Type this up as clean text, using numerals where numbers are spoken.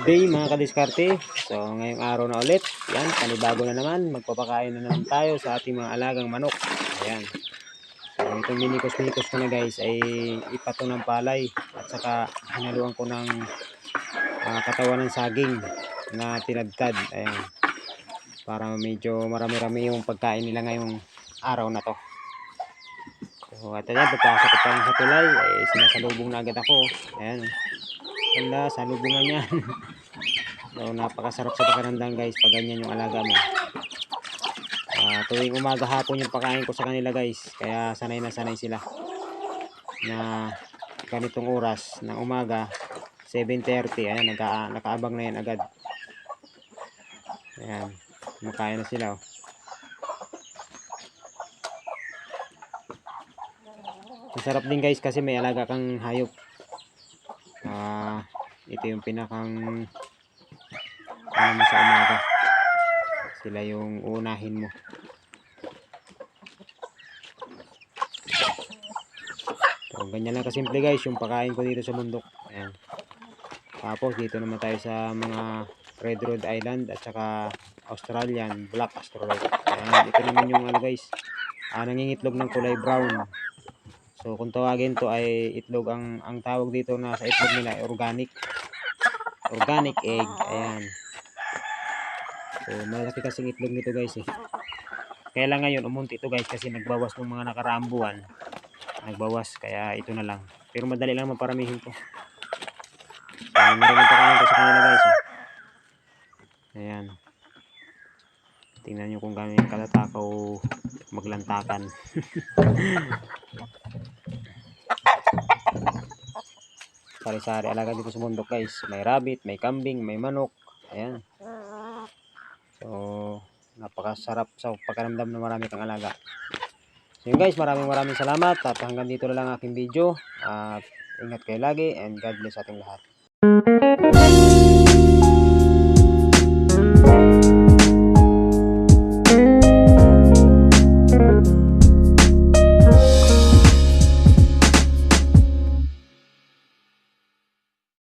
day mga kadiskarte. So ngayong araw na ulit, yan, panibago na naman, magpapakain na naman tayo sa ating mga alagang manok. Ayan. So itong minikos-mikos ko na guys ay ipato ng palay at saka hinaluan ko ng katawan ng saging na tinadtad. Ayan. Para medyo marami-rami yung pagkain nila ngayong araw na to. So at ayan, pagpasok ko pa lang sa tulay, ay sinasalubong na agad ako. Ayan. Ganda, salubungan yan. So napakasarap sa pakiramdam guys pag ganyan yung alaga mo. Tuwing umaga hapon yung pakain ko sa kanila guys. Kaya sanay na sanay sila na ganitong oras ng umaga 7:30. Ayan, nakaabang na yan agad. Ayan, kumakain na sila. Masarap din guys kasi may alaga kang hayop. Ito yung pinakang mo sa umaga. Sila yung uunahin mo. So ganyan lang kasimple guys yung pakain ko dito sa bundok. Ayan. Tapos dito naman tayo sa mga Red Rhode Island at saka Australian Black Australian. Ayan, ito naman yung guys, nangingitlog ng kulay brown. So kung tawagin to ay itlog, ang tawag dito na sa itlog nila ay organic egg. Ayan. So malaki kasing itlog nito guys eh. Kaya lang ngayon umunti ito guys kasi nagbawas ng mga nakaraang buwan. Nagbawas kaya ito na lang. Pero madali lang maparamihin to. Maraming pakain ko sa kanila guys eh. Ayan. Tingnan nyo kung gano'n yung katatakaw maglantakan. Sari-sari alaga dito sa bundok guys. May rabbit, may kambing, may manok. Ayan. So napakasarap sa pakiramdam na marami kang alaga. So yun guys, maraming salamat at hanggang dito na lang aking video. At ingat kayo lagi and God bless ating lahat.